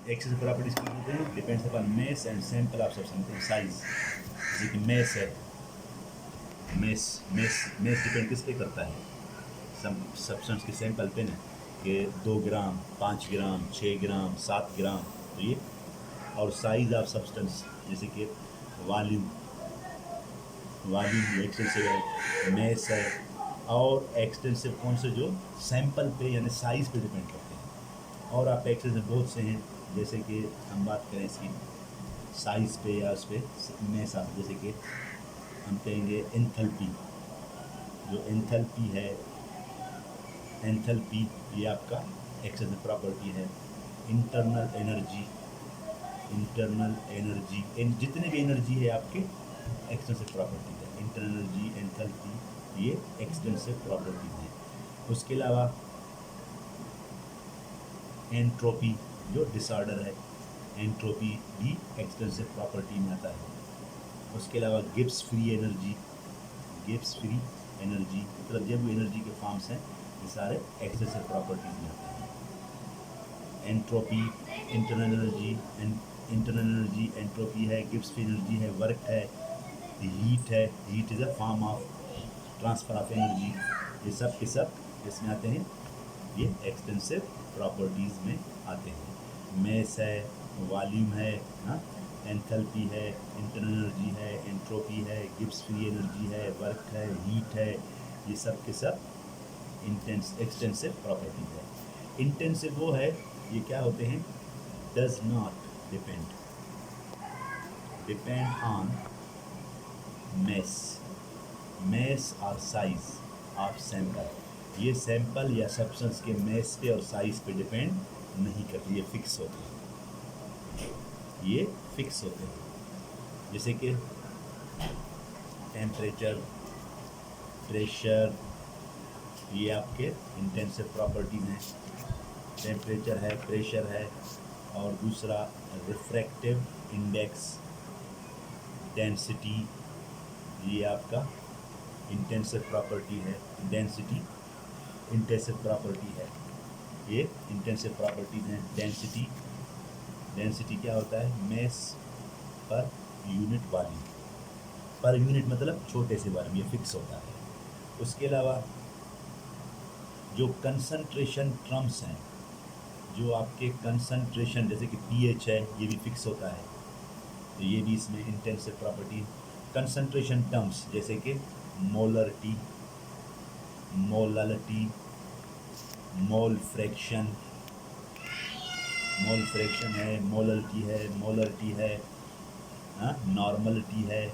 Extensive properties क्या होते हैं? Depends upon mass and sample of substance size. जैसे कि mass है, mass डिपेंड किस पे करता है? सब्सटेंस के सैंपल पे ना, कि 2 ग्राम, 5 ग्राम, 6 ग्राम, 7 ग्राम, तो ये। और साइज ऑफ सब्सटेंस जैसे कि वॉल्यूम एक्सटेंसिव है, मेस है। और एक्सटेंसिव कौन से? जो सैंपल पे यानी साइज पे डिपेंड करते हैं। और आप एक्सटेंसिव बहुत से हैं, जैसे कि हम बात करें इसकी साइज पे या उस पर मेस आप, जैसे कि हम कहेंगे एंथैल्पी। जो एंथैल्पी है, एंथैल्पी ये आपका एक्सटेंसिव प्रॉपर्टी है। इंटरनल एनर्जी, जितने भी एनर्जी है आपके एक्सटेंसिव प्रॉपर्टी है। इंटरनल एनर्जी, एंथैल्पी, ये एक्सटेंसिव प्रॉपर्टी है। उसके अलावा एंट्रोपी जो डिसऑर्डर है, एंट्रोपी भी एक्सटेंसिव प्रॉपर्टी में आता है। उसके अलावा गिब्स फ्री एनर्जी मतलब जब भी एनर्जी के फॉर्म्स हैं ये सारे एक्सटेंसिव प्रॉपर्टीज में आते हैं। एंट्रोपी, इंटरनल एनर्जी, एंट्रोपी है, गिब्स फ्री एनर्जी है, वर्क है, heat is a form of transfer of energy. ये सब के सब इसमें आते हैं, ये एक्सटेंसिव प्रॉपर्टीज़ में आते हैं। मेस है, वॉल्यूम है, हाँ, एंथैल्पी है, इंटरनल एनर्जी है, एंट्रोपी है, गिब्स फ्री एनर्जी है, वर्क है, हीट है, ये सब के सब एक्सटेंसिव प्रॉपर्टीज है। इंटेंसिव वो है, ये क्या होते हैं? Does not depend on mass और साइज ऑफ सैंपल। ये सैंपल या सब्सटेंस के mass पे और साइज पे डिपेंड नहीं करती, ये फिक्स होते हैं। जैसे कि टेम्परेचर, प्रेशर, ये आपके इंटेंसिव प्रॉपर्टीज हैं। टेम्परेचर है, प्रेशर है, और दूसरा रिफ्रैक्टिव इंडेक्स, डेंसिटी, ये आपका इंटेंसिव प्रॉपर्टी है। डेंसिटी इंटेंसिव प्रॉपर्टी है, ये इंटेंसिव प्रॉपर्टीज हैं। डेंसिटी क्या होता है? Mess per unit volume, per unit मतलब छोटे से वॉल्यूम, ये फिक्स होता है। उसके अलावा जो कंसंट्रेशन टर्म्स हैं, जो आपके कंसंट्रेशन जैसे कि pH है, ये भी फिक्स होता है, तो ये भी इसमें इंटेंसिव प्रॉपर्टी। कंसंट्रेशन टर्म्स जैसे कि मोलरिटी, मोल फ्रैक्शन है, मोलरिटी है, हाँ, नॉर्मलिटी है,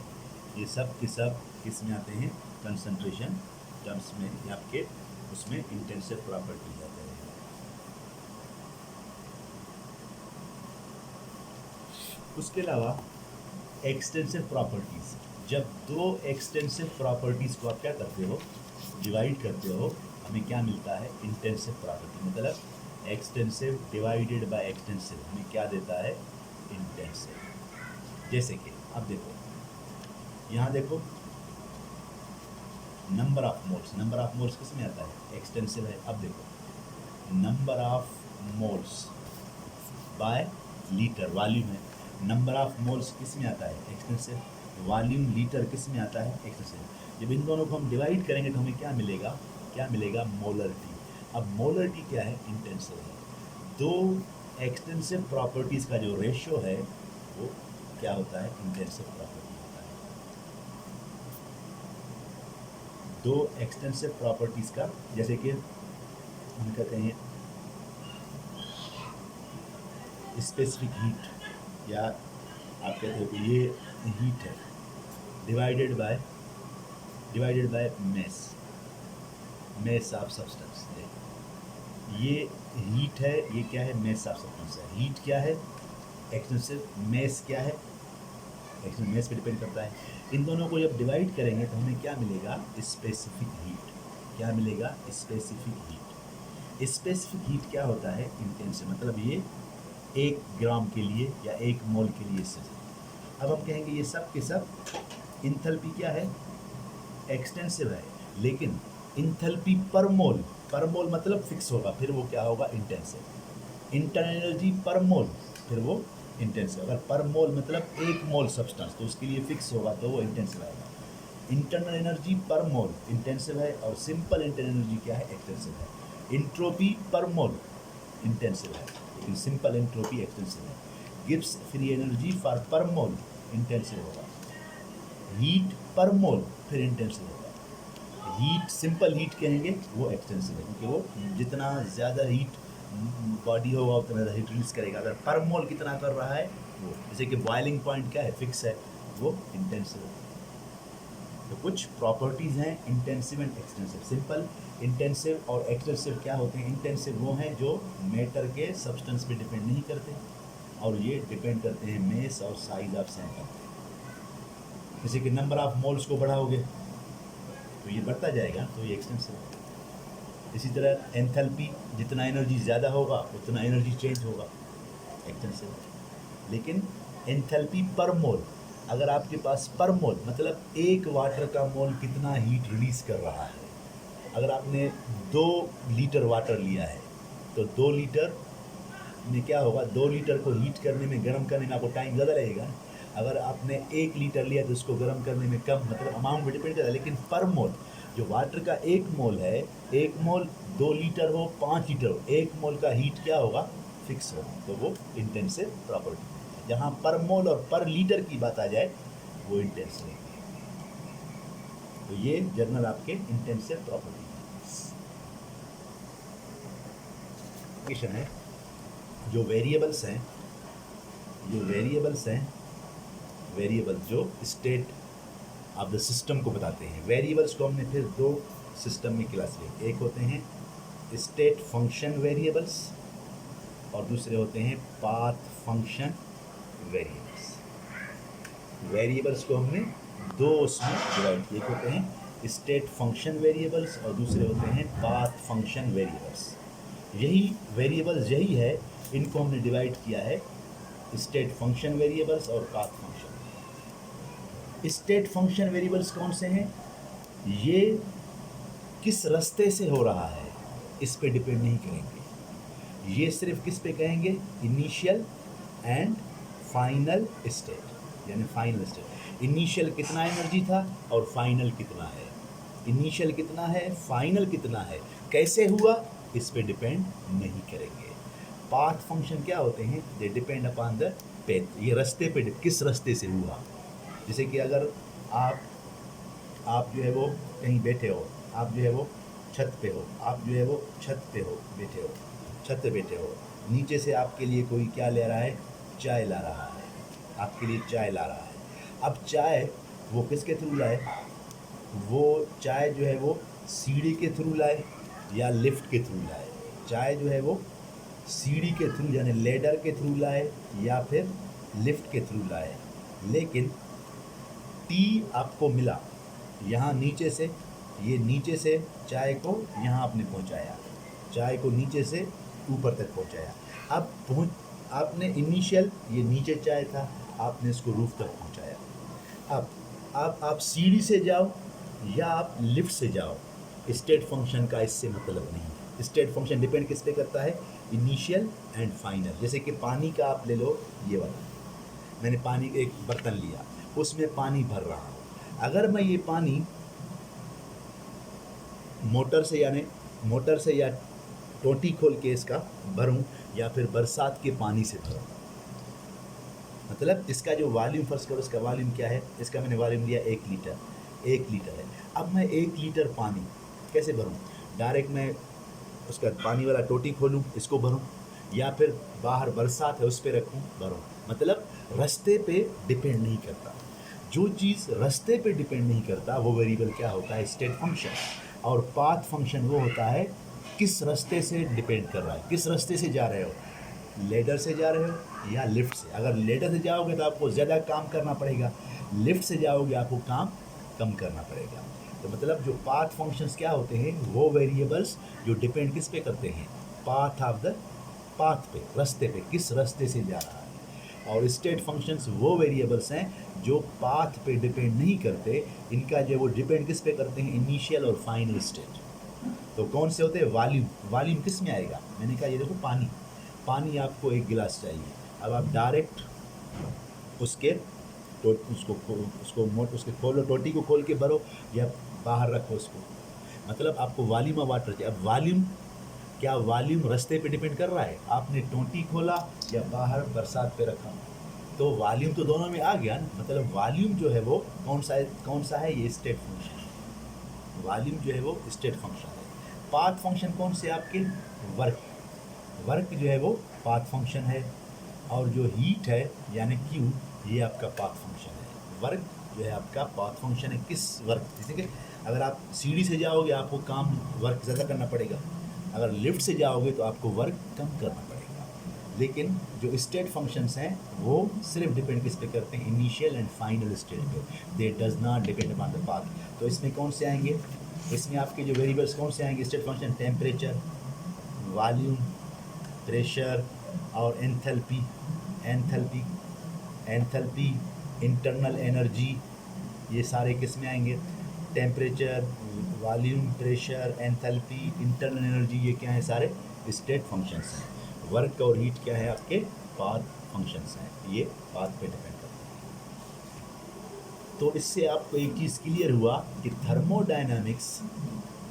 ये सब के सब किस में आते हैं? कंसंट्रेशन टर्म्स में, आपके उसमें इंटेंसिव प्रॉपर्टी आते हैं। उसके अलावा एक्सटेंसिव प्रॉपर्टीज़, जब दो एक्सटेंसिव प्रॉपर्टीज़ को आप क्या करते हो? डिवाइड करते हो, हमें क्या मिलता है? Intensive property. मतलब एक्सटेंसिव डिवाइडेड बाय एक्सटेंसिव हमें क्या देता है? इंटेंसिव। जैसे कि अब देखो, यहाँ देखो, नंबर ऑफ मोल्स किस में आता है? एक्सटेंसिव है। अब देखो, number of moles bye litre, volume है। नंबर ऑफ मोल्स किस में आता है? एक्सटेंसिव। वॉल्यूम लीटर किस में आता है? एक्सटेंसिव। जब इन दोनों को हम डिवाइड करेंगे तो हमें क्या मिलेगा? मोलरिटी। अब मोलरिटी क्या है? इंटेंसिव है। दो एक्सटेंसिव प्रॉपर्टीज़ का जो रेशियो है वो क्या होता है? इंटेंसिव प्रॉपर्टी होता है। दो एक्सटेंसिव प्रॉपर्टीज़ का, जैसे कि हम कहते हैं स्पेसिफिक हीट, या आप कहते हो कि ये हीट है, divided by mess of substance. ये हीट है, ये क्या है? मेस ऑफ सब्सटेंस है। हीट क्या है? एक्सटेंसिव। मेस क्या है? एक्सटेंसिव मेस पे डिपेंड करता है। इन दोनों को जब डिवाइड करेंगे तो हमें क्या मिलेगा? Specific heat. क्या मिलेगा? Specific heat. स्पेसिफिक हीट क्या होता है? इंटेंसिव। मतलब ये 1 ग्राम के लिए या 1 मोल के लिए इससे। अब हम कहेंगे ये सब के सब इंथैल्पी क्या है? एक्सटेंसिव है, लेकिन इंथैल्पी पर मोल मतलब फिक्स होगा, फिर वो क्या होगा? इंटेंसिव। इंटरनल एनर्जी पर मोल, फिर वो इंटेंसिव। अगर पर मोल मतलब एक मोल सब्सटेंस, तो उसके लिए फिक्स होगा, तो वो इंटेंसिव आएगा। इंटरनल एनर्जी पर मोल इंटेंसिव है, और सिंपल इंटरनल एनर्जी क्या है, एक्सटेंसिव है। इंट्रोपी पर मोल इंटेंसिव है, लेकिन सिंपल एंट्रोपी एक्सटेंसिव है। गिब्स फ्री एनर्जी फॉर पर मोल इंटेंसिव होगा। हीट पर मोल फिर इंटेंसिव होगा। हीट सिंपल हीट कहेंगे, वो एक्सटेंसिव है, क्योंकि वो जितना ज़्यादा हीट बॉडी होगा उतना ज़्यादा हीट रिलीज करेगा। अगर पर मोल कितना कर रहा है वो, जैसे कि बॉइलिंग पॉइंट क्या है, फिक्स है, वो इंटेंसिव है। तो कुछ प्रॉपर्टीज़ हैं intensive and extensive. Simple, intensive और एक्सटेंसिव क्या होते हैं? इंटेंसिव वो हैं जो मैटर के सब्सटेंस पे डिपेंड नहीं करते, और ये डिपेंड करते हैं मेस और साइज ऑफ सैंपल। जैसे कि नंबर ऑफ मोल्स को बढ़ाओगे तो ये बढ़ता जाएगा, तो ये एक्सटेंसिव है। इसी तरह एंथैल्पी, जितना एनर्जी ज़्यादा होगा उतना एनर्जी चेंज होगा, एक्सटेंसिव है। लेकिन एंथैल्पी पर मोल, अगर आपके पास पर मोल मतलब एक वाटर का मोल कितना हीट रिलीज़ कर रहा है। अगर आपने 2 लीटर वाटर लिया है तो 2 लीटर में क्या होगा, 2 लीटर को हीट करने में, गर्म करने में आपको टाइम ज़्यादा लगेगा। अगर आपने 1 लीटर लिया तो उसको गर्म करने में कम, मतलब अमाउंट पर डिपेंड करता है। लेकिन पर मोल, जो वाटर का 1 मोल है, 1 मोल 2 लीटर हो 5 लीटर हो, 1 मोल का हीट क्या होगा, फिक्स होगा, तो वो इंटेंसिव प्रॉपर्टी है। जहाँ पर मोल और पर लीटर की बात आ जाए वो इंटेंसिव है। तो ये जर्नल आपके इंटेंसिव प्रॉपर्टी है। जो वेरिएबल्स हैं, वेरिएबल्स जो स्टेट ऑफ द सिस्टम को बताते हैं। वेरिएबल्स को हमने फिर 2 सिस्टम में क्लास ली। एक होते हैं स्टेट फंक्शन वेरिएबल्स और दूसरे होते हैं पाथ फंक्शन वेरिएबल्स। वेरिएबल्स को हमने 2 उसमें डिवाइड किए। एक होते हैं स्टेट फंक्शन वेरिएबल्स और दूसरे होते हैं पाथ फंक्शन वेरिएबल्स। यही वेरिएबल्स यही है, इनको हमने डिवाइड किया है स्टेट फंक्शन वेरिएबल्स और path function. State function variables कौन से हैं? ये किस रास्ते से हो रहा है इस पे डिपेंड नहीं करेंगे। ये सिर्फ किस पे कहेंगे, इनिशियल एंड फाइनल स्टेट, यानी फाइनल स्टेट। इनिशियल कितना एनर्जी था और फाइनल कितना है, इनिशियल कितना है, फाइनल कितना है, कैसे हुआ, इस पे डिपेंड नहीं करेंगे। पाथ फंक्शन क्या होते हैं? They depend upon the faith, ये रास्ते पे, किस रास्ते से हुआ। जैसे कि अगर आप जो है वो कहीं बैठे हो, आप जो है वो छत पे हो, आप जो है वो छत पे हो बैठे हो, छत पे बैठे हो, नीचे से आपके लिए कोई क्या ले रहा है, चाय ला रहा है, आपके लिए चाय ला रहा है। अब चाय वो किसके थ्रू लाए, वो चाय जो है वो सीढ़ी के थ्रू लाए या लिफ्ट के थ्रू लाए। चाय जो है वो सीढ़ी के थ्रू यानी लेडर के थ्रू लाए या फिर लिफ्ट के थ्रू लाए। लेकिन टी आपको मिला यहाँ नीचे से, ये नीचे से चाय को यहाँ आपने पहुँचाया, चाय को नीचे से ऊपर तक पहुँचाया। अब आपने इनिशियल, ये नीचे चाय था, आपने इसको रूफ तक पहुँचाया। अब आप सीढ़ी से जाओ या आप लिफ्ट से जाओ, स्टेट फंक्शन का इससे मतलब नहीं है। स्टेट फंक्शन डिपेंड किस पे करता है, इनिशियल एंड फाइनल। जैसे कि पानी का आप ले लो, ये वाला मैंने पानी का एक बर्तन लिया, उसमें पानी भर रहा हूँ। अगर मैं ये पानी मोटर से या टोटी खोल के इसका भरूं या फिर बरसात के पानी से भरूं, मतलब इसका जो वॉल्यूम, फर्स्ट करो इसका वॉल्यूम क्या है, इसका मैंने वॉल्यूम लिया 1 लीटर है। अब मैं 1 लीटर पानी कैसे भरूं? डायरेक्ट मैं उसका पानी वाला टोटी खोलूं, इसको भरूं, या फिर बाहर बरसात है उस पर रखूं, भरूं। मतलब रास्ते पे डिपेंड नहीं करता। जो चीज़ रास्ते पे डिपेंड नहीं करता वो वेरिएबल क्या होता है, स्टेट फंक्शन। और पाथ फंक्शन वो होता है किस रास्ते से डिपेंड कर रहा है, किस रास्ते से जा रहे हो, लेडर से जा रहे हो या लिफ्ट से। अगर लेडर से जाओगे तो आपको ज़्यादा काम करना पड़ेगा, लिफ्ट से जाओगे आपको काम कम करना पड़ेगा। तो मतलब जो पाथ फंक्शंस क्या होते हैं, वो वेरिएबल्स जो डिपेंड किस पे करते हैं, पाथ ऑफ द पाथ पे, रास्ते पे, किस रास्ते से जा रहा है। और स्टेट फंक्शंस वो वेरिएबल्स हैं जो पाथ पे डिपेंड नहीं करते, इनका जो वो डिपेंड किस पे करते हैं, इनिशियल और फाइनल स्टेट। तो कौन से होते हैं, वॉल्यूम किस में आएगा, मैंने कहा ये देखो पानी आपको 1 गिलास चाहिए, अब आप डायरेक्ट उसके तो उसके खोलो, टोटी को खोल के भरो या बाहर रखो उसको, मतलब आपको वॉल्यूम ऑफ वाटर चाहिए। अब वॉल्यूम, क्या वॉल्यूम रास्ते पे डिपेंड कर रहा है, आपने टोटी खोला या बाहर बरसात पे रखा, तो वॉल्यूम तो दोनों में आ गया ना। मतलब वॉल्यूम जो है वो कौन सा है, ये स्टेट फंक्शन। वॉल्यूम जो है वो स्टेट फंक्शन है। पाथ फंक्शन कौन से आपके, वर्क, वर्क जो है वो पाथ फंक्शन है, और जो हीट है यानी क्यू, ये आपका पाथ फंक्शन है। वर्क जो है आपका पाथ फंक्शन है, किस वर्क, जैसे कि अगर आप सीढ़ी से जाओगे आपको काम वर्क ज़्यादा करना पड़ेगा, अगर लिफ्ट से जाओगे तो आपको वर्क कम करना पड़ेगा। लेकिन जो स्टेट फंक्शंस हैं वो सिर्फ डिपेंड किस पे करते हैं, इनिशियल एंड फाइनल स्टेट पे, दे does not depend upon the path. तो इसमें कौन से आएंगे, इसमें आपके जो वेरिएबल्स कौन से आएंगे state function, temperature, volume, pressure और enthalpy. Enthalpy enthalpy internal energy, ये सारे किस में आएंगे, temperature, volume, pressure, enthalpy, internal energy, ये क्या है, सारे स्टेट फंक्शंस हैं। वर्क और हीट क्या है, आपके पाथ फंक्शंस हैं, ये पाथ पे डिपेंड करते हैं। तो इससे आपको एक चीज़ क्लियर हुआ कि थर्मोडायनामिक्स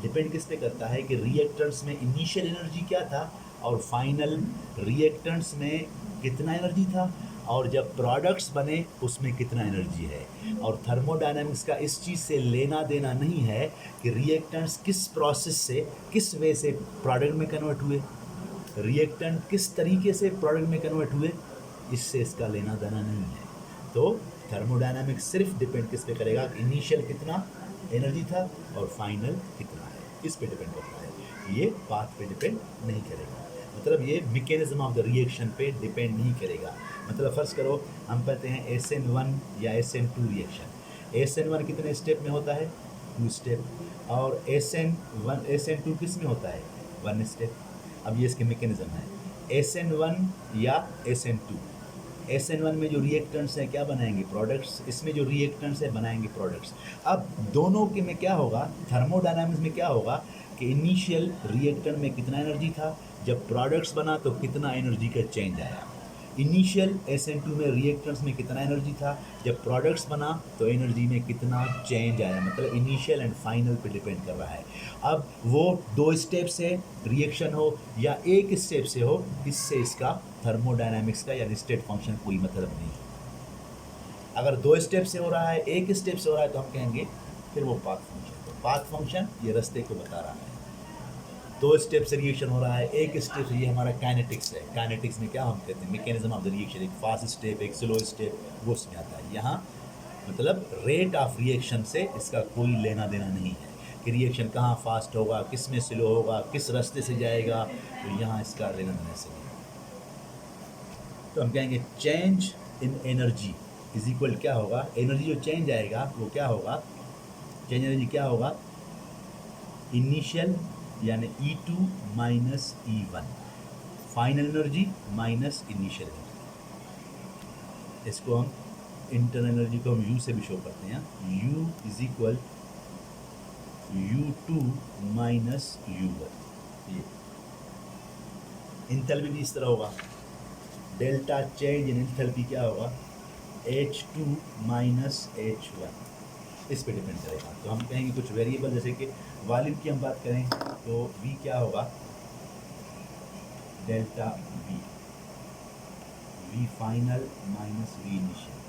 डिपेंड किस पे करता है कि रिएक्टेंट्स में इनिशियल एनर्जी क्या था और फाइनल रिएक्टेंट्स में कितना एनर्जी था, और जब प्रोडक्ट्स बने उसमें कितना एनर्जी है। और थर्मोडायनामिक्स का इस चीज़ से लेना देना नहीं है कि रिएक्टेंट्स किस प्रोसेस से, किस वे से प्रोडक्ट में कन्वर्ट हुए, रिएक्टेंट किस तरीके से प्रोडक्ट में कन्वर्ट हुए, इससे इसका लेना देना नहीं है। तो थर्मोडायनामिक्स सिर्फ डिपेंड किस पे करेगा, इनिशियल कितना एनर्जी था और फाइनल कितना है, इस पे डिपेंड करता है, ये पाथ पे डिपेंड नहीं करेगा। मतलब ये मैकेनिज्म ऑफ द रिएक्शन पे डिपेंड नहीं करेगा। मतलब फर्ज करो हम कहते हैं SN1 या SN2 रिएक्शन, SN1 कितने स्टेप में होता है, 2 स्टेप, और SN2 किस में होता है, 1 स्टेप। अब ये इसके मैकेनिज्म है, SN1 या SN2, SN1 में जो रिएक्टेंट्स हैं क्या बनाएंगे, प्रोडक्ट्स, इसमें जो रिएक्टेंट्स है बनाएंगे प्रोडक्ट्स। अब दोनों के में क्या होगा, थर्मोडायनामिक्स में क्या होगा कि इनिशियल रिएक्टेंट में कितना एनर्जी था, जब प्रोडक्ट्स बना तो कितना एनर्जी का चेंज आया। इनिशियल SN2 में रिएक्टेंट्स में कितना एनर्जी था, जब प्रोडक्ट्स बना तो एनर्जी में कितना चेंज आया, मतलब इनिशियल एंड फाइनल पे डिपेंड कर रहा है। अब वो 2 स्टेप से रिएक्शन हो या 1 स्टेप से हो, इससे इसका थर्मोडायनामिक्स का यानी स्टेट फंक्शन कोई मतलब नहीं है। अगर 2 स्टेप से हो रहा है, 1 स्टेप से हो रहा है, तो हम कहेंगे फिर वो पाथ फंक्शन। तो पाथ फंक्शन ये रास्ते को बता रहा है, 2 स्टेप से रिएक्शन हो रहा है, 1 स्टेप से, ये हमारा काइनेटिक्स है। काइनेटिक्स में क्या हम कहते हैं, मैकेनिज्म ऑफ द रिएक्शन, एक फास्ट स्टेप एक स्लो स्टेप, वो उसमें आता है। यहाँ मतलब रेट ऑफ रिएक्शन से इसका कोई लेना देना नहीं है कि रिएक्शन कहाँ फास्ट होगा, किस में स्लो होगा, किस रास्ते से जाएगा, तो यहाँ इसका लेना देना से नहीं। तो हम कहेंगे change in energy is equal क्या होगा, एनर्जी जो चेंज आएगा वो क्या होगा, चेंज एनर्जी क्या होगा, इनिशियल यानी E2 minus E1, final energy minus initial energy. इसको हम इंटरनल एनर्जी को हम U से भी शो करते हैं, U is equal U2 minus U1। ये इंथैल्पी भी इस तरह होगा, डेल्टा चेंज इन इंथैल्पी क्या होगा, H2 माइनस H1, इस पे डिपेंड करेगा। तो हम कहेंगे कुछ वेरिएबल, जैसे कि वॉल्यूम की हम बात करें तो V क्या होगा, delta V, V final minus V initial,